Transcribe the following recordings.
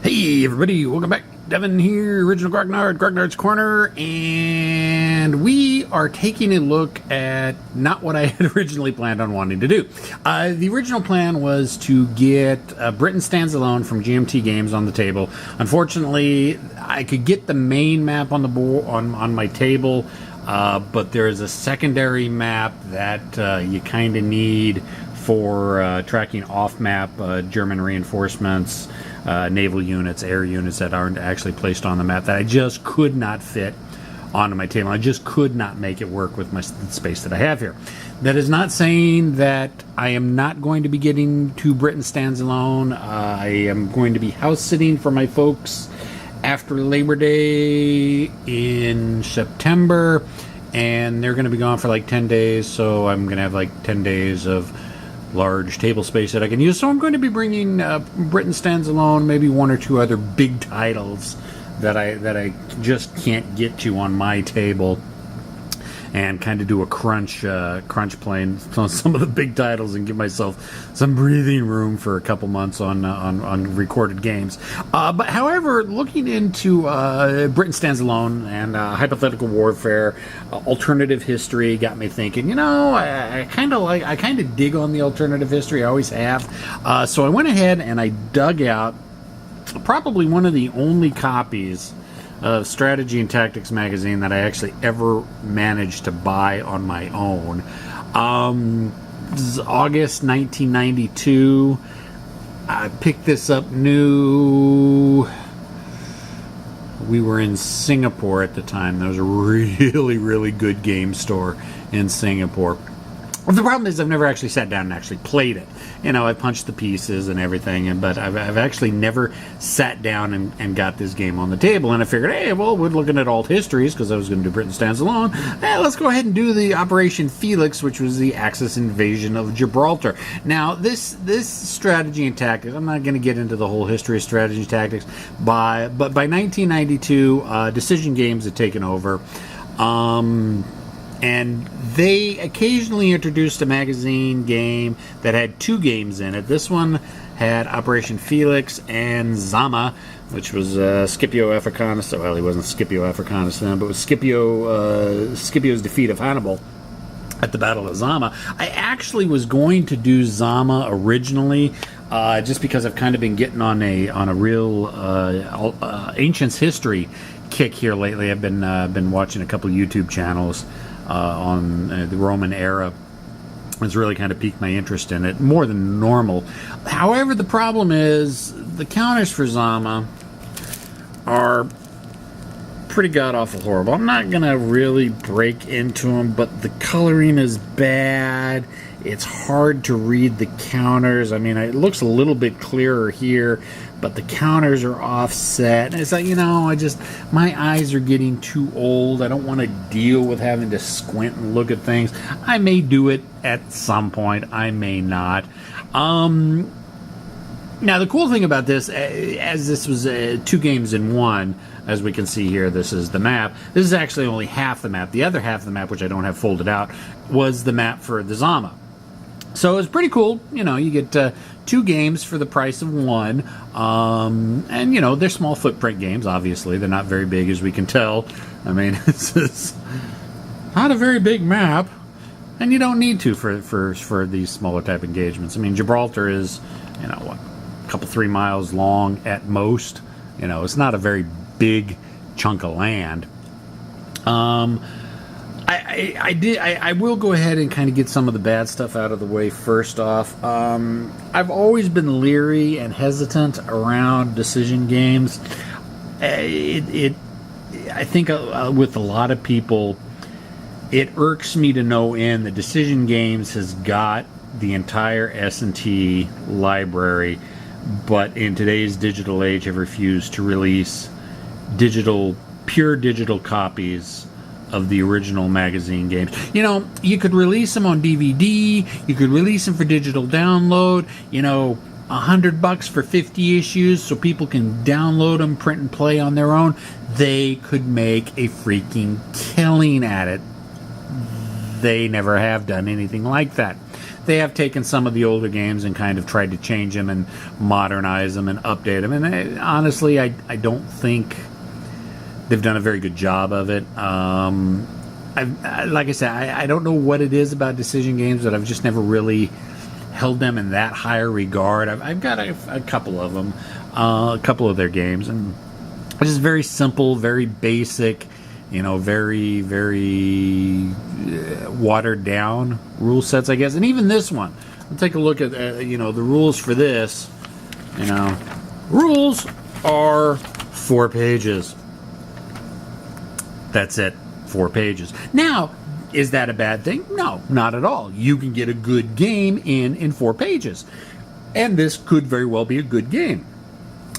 Hey everybody, welcome back. Devin here, original Grognard, Grognard's Corner, and we are taking a look at not what I had originally planned on wanting to do. The original plan was to get Britain Stands Alone from GMT Games on the table. Unfortunately, I could get the main map on the board on my table, but there is a secondary map that you kind of need for tracking off-map German reinforcements, naval units, air units that aren't actually placed on the map that I just could not fit onto my table. I just could not make it work with the space that I have here. That is not saying that I am not going to be getting to Britain Stands Alone. I am going to be house sitting for my folks after Labor Day in September, and they're going to be gone for like 10 days, so I'm going to have like 10 days of large table space that I can use. So I'm going to be bringing Britain Stands Alone, maybe one or two other big titles that I just can't get to on my table, and kind of do a crunch playing on some of the big titles and give myself some breathing room for a couple months on recorded games. But however, looking into Britain Stands Alone and hypothetical warfare, alternative history got me thinking. You know, I kind of dig on the alternative history. I always have. So I went ahead and I dug out probably one of the only copies of Strategy and Tactics magazine that I actually ever managed to buy on my own. This is August 1992. I picked this up new. We were in Singapore at the time. There was a really, really good game store in Singapore. Well, the problem is I've never actually sat down and actually played it. You know, I punched the pieces and everything, but I've actually never sat down and got this game on the table. And I figured, hey, well, we're looking at alt histories because I was going to do Britain Stands Alone. Hey, let's go ahead and do the Operation Felix, which was the Axis invasion of Gibraltar. Now, this strategy and tactics, I'm not going to get into the whole history of strategy and tactics, but by 1992, Decision Games had taken over. And they occasionally introduced a magazine game that had two games in it. This one had Operation Felix and Zama, which was Scipio Africanus. Well, he wasn't Scipio Africanus then, but it was Scipio's defeat of Hannibal at the Battle of Zama. I actually was going to do Zama originally, just because I've kind of been getting on a real ancients history kick here lately. I've been watching a couple YouTube channels on the Roman era. It's really kind of piqued my interest in it more than normal. However, the problem is the counters for Zama are pretty god-awful horrible. I'm not going to really break into them, but the coloring is bad. It's hard to read the counters. I mean, it looks a little bit clearer here, but the counters are offset. And it's like, you know, my eyes are getting too old. I don't want to deal with having to squint and look at things. I may do it at some point. I may not. Now, the cool thing about this, as this was two games in one, as we can see here, this is the map. This is actually only half the map. The other half of the map, which I don't have folded out, was the map for the Zama. So it's pretty cool. You know, you get two games for the price of one. And, you know, they're small footprint games, obviously. They're not very big, as we can tell. I mean, it's not a very big map. And you don't need to for these smaller type engagements. I mean, Gibraltar is, you know, what, a couple, 3 miles long at most. You know, it's not a very big chunk of land. I will go ahead and kind of get some of the bad stuff out of the way first off. I've always been leery and hesitant around decision games. I think with a lot of people, it irks me to no end that Decision Games has got the entire S&T library, but in today's digital age have refused to release pure digital copies of the original magazine games. You know, you could release them on DVD, you could release them for digital download, you know, $100 for 50 issues so people can download them, print and play on their own. They could make a freaking killing at it. They never have done anything like that. they have taken some of the older games and kind of tried to change them and modernize them and update them. And honestly, I don't think they've done a very good job of it. Like I said, I don't know what it is about decision games, but I've just never really held them in that higher regard. I've got a couple of them, a couple of their games, and it's just very simple, very basic, very, very watered down rule sets, I guess. And even this one, we'll take a look at, the rules for this. Rules are 4 pages. That's it, 4 pages. Now, is that a bad thing? No, not at all. You can get a good game in 4 pages. And this could very well be a good game.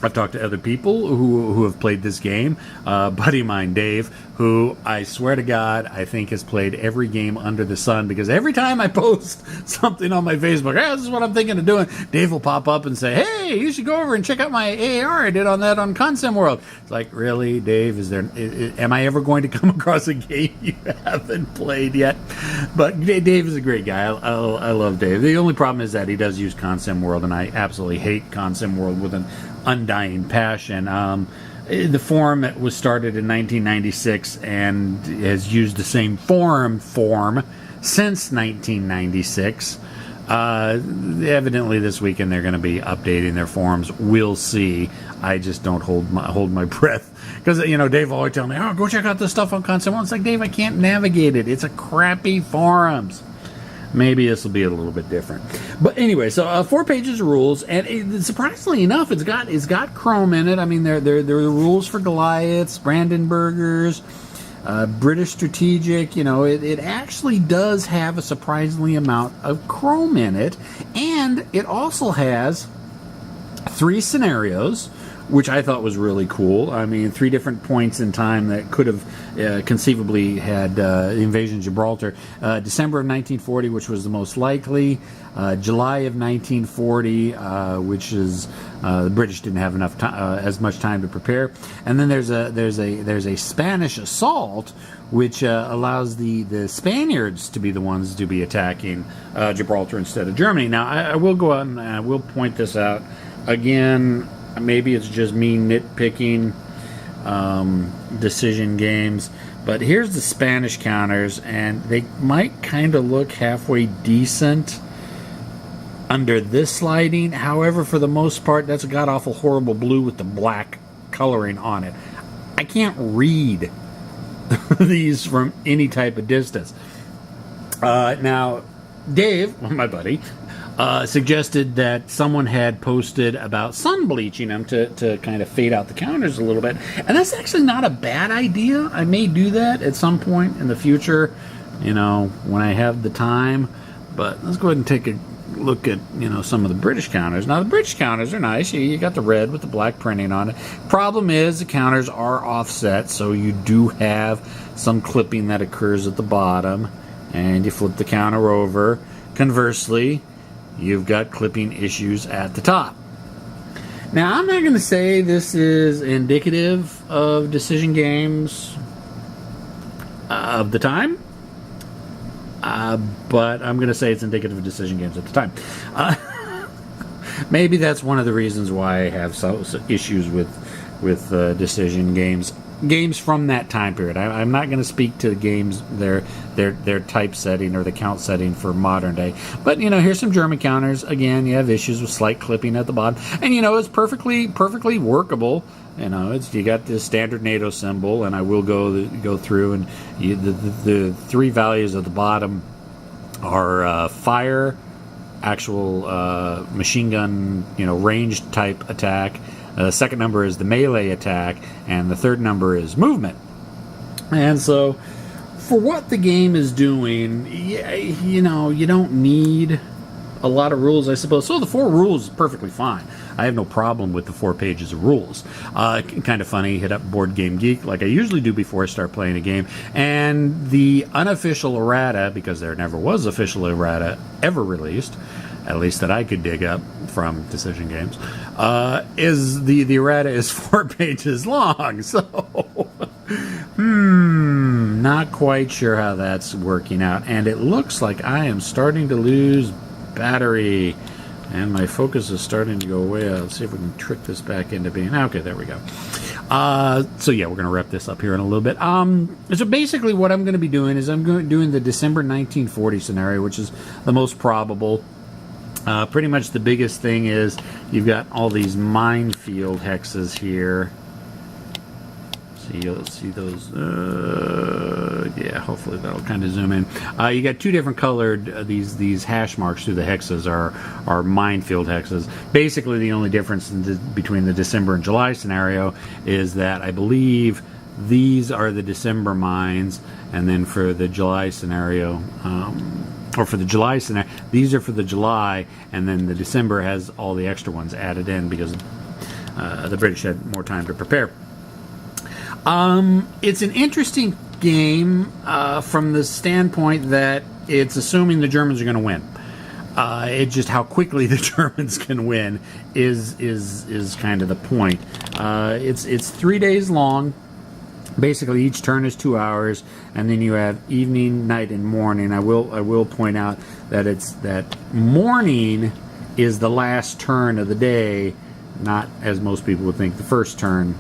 I've talked to other people who have played this game. A buddy of mine, Dave, who I swear to God, I think has played every game under the sun, because every time I post something on my Facebook, hey, this is what I'm thinking of doing, Dave will pop up and say, hey, you should go over and check out my AAR I did on that on Consim World. It's like, really, Dave? Am I ever going to come across a game you haven't played yet? But Dave is a great guy. I love Dave. The only problem is that he does use Consim World, and I absolutely hate Consim World with an undying passion. The forum was started in 1996 and has used the same form since 1996. Evidently this weekend they're going to be updating their forums. We'll see. I just don't hold my breath, because Dave will always tell me, oh, go check out this stuff on Console. It's like, Dave, I can't navigate it. It's a crappy forums. Maybe this will be a little bit different. But anyway, so 4 pages of rules, and surprisingly enough, it's got Chrome in it. I mean, there are the rules for Goliaths, Brandenburgers, British Strategic. It actually does have a surprisingly amount of Chrome in it, and it also has 3 scenarios, which I thought was really cool. I mean, 3 different points in time that could have conceivably had the invasion of Gibraltar. December of 1940, which was the most likely. July of 1940, which is the British didn't have enough as much time to prepare. And then there's a Spanish assault, which allows the Spaniards to be the ones to be attacking Gibraltar instead of Germany. Now, I will go out and I will point this out again. Maybe it's just me nitpicking decision games, but here's the Spanish counters, and they might kind of look halfway decent under this lighting. However, for the most part, that's a god-awful horrible blue with the black coloring on it. I can't read these from any type of distance. Now, Dave, my buddy, suggested that someone had posted about sun bleaching them to kind of fade out the counters a little bit. And that's actually not a bad idea. I may do that at some point in the future, when I have the time. But let's go ahead and take a look at, some of the British counters. Now, the British counters are nice. You got the red with the black printing on it. Problem is, the counters are offset, so you do have some clipping that occurs at the bottom. And you flip the counter over. Conversely, you've got clipping issues at the top. Now, I'm not going to say this is indicative of decision games of the time, but I'm going to say it's indicative of decision games at the time. Maybe that's one of the reasons why I have so issues with decision games from that time period. I'm not going to speak to the games, their type setting or the count setting for modern day. But, here's some German counters. Again, you have issues with slight clipping at the bottom. And, it's perfectly workable. You got the standard NATO symbol, and I will go through, and the 3 values at the bottom are fire, actual machine gun, ranged type attack. The second number is the melee attack, and the third number is movement. And so, for what the game is doing, you don't need a lot of rules, I suppose. So the 4 rules is perfectly fine. I have no problem with the 4 pages of rules. Kind of funny, hit up Board Game Geek like I usually do before I start playing a game, and the unofficial errata, because there never was official errata ever released, at least that I could dig up from decision games, is the errata is 4 pages long. So, not quite sure how that's working out. And it looks like I am starting to lose battery. And my focus is starting to go away. Let's see if we can trick this back into being... Okay, there we go. So yeah, we're going to wrap this up here in a little bit. So basically what I'm going to be doing is I'm doing the December 1940 scenario, which is the most probable. Pretty much the biggest thing is you've got all these minefield hexes here. You'll see those. Yeah, hopefully that'll kind of zoom in. You got two different colored these hash marks through the hexes are minefield hexes. Basically, the only difference between the December and July scenario is that I believe these are the December mines, and then for the July scenario, or for the July scenario, these are for the July, and then the December has all the extra ones added in because the British had more time to prepare. It's an interesting game from the standpoint that it's assuming the Germans are going to win. It's just how quickly the Germans can win is kind of the point. It's 3 days long. Basically, each turn is 2 hours, and then you have evening, night, and morning. I will point out that morning is the last turn of the day, not as most people would think the first turn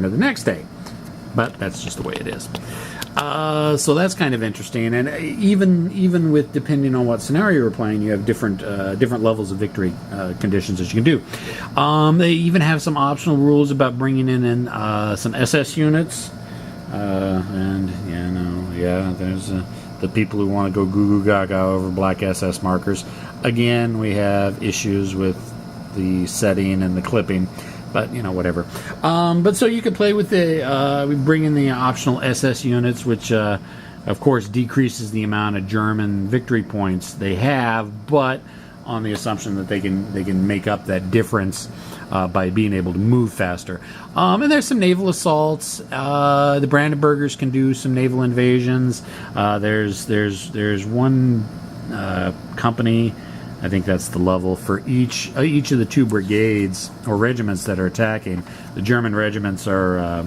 of the next day, but that's just the way it is. So that's kind of interesting, and even with depending on what scenario you're playing, you have different levels of victory conditions that you can do. They even have some optional rules about bringing in some SS units, and there's the people who want to go goo goo gaga over black SS markers. Again, we have issues with the setting and the clipping. But, whatever. But so you can play with we bring in the optional SS units, which, of course, decreases the amount of German victory points they have, but on the assumption that they can make up that difference by being able to move faster. And there's some naval assaults. The Brandenburgers can do some naval invasions. There's one company. I think that's the level for each of the two brigades or regiments that are attacking. The German regiments are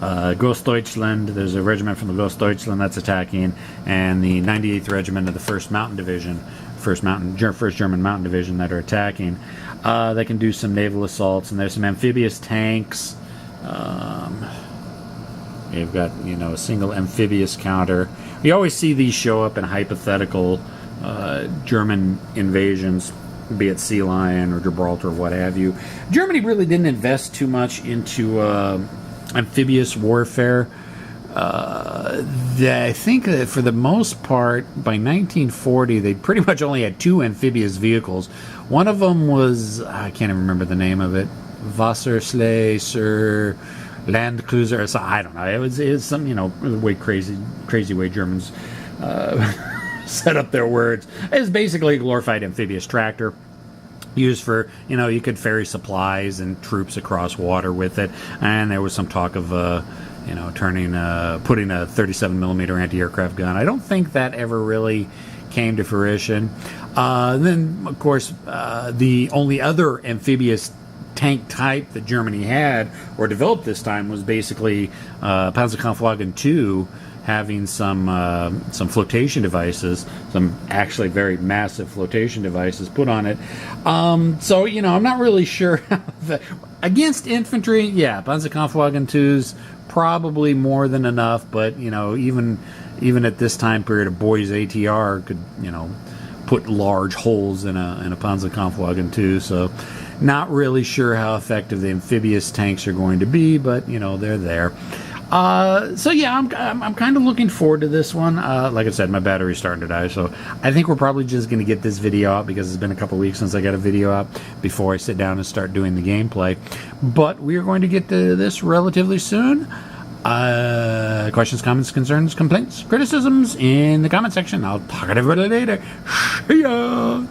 Grossdeutschland. There's a regiment from the Grossdeutschland that's attacking, and the 98th Regiment of the 1st Mountain Division, 1st German Mountain Division that are attacking. They can do some naval assaults, and there's some amphibious tanks. You've got a single amphibious counter. You always see these show up in hypothetical German invasions, be it Sea Lion or Gibraltar or what have you. Germany really didn't invest too much into amphibious warfare. I think that for the most part, by 1940, they pretty much only had two amphibious vehicles. One of them was, I can't even remember the name of it, Wasserschlei, Land Cruiser, or I don't know. It was some, way crazy way Germans set up their words. It's basically a glorified amphibious tractor used for, you could ferry supplies and troops across water with it. And there was some talk of, putting a 37 millimeter anti-aircraft gun. I don't think that ever really came to fruition. Then, of course, the only other amphibious tank type that Germany had or developed this time was basically Panzerkampfwagen II, having some flotation devices, some actually very massive flotation devices put on it. So, I'm not really sure. Against infantry, yeah, Panzerkampfwagen II's probably more than enough, but, even at this time period, a boy's ATR could, put large holes in a Panzerkampfwagen II, so not really sure how effective the amphibious tanks are going to be, but, they're there. So yeah, I'm kind of looking forward to this one. Like I said, my battery's starting to die, so I think we're probably just going to get this video out because it's been a couple weeks since I got a video out before I sit down and start doing the gameplay. But we are going to get to this relatively soon. Questions, comments, concerns, complaints, criticisms in the comment section. I'll talk to everybody later. See ya!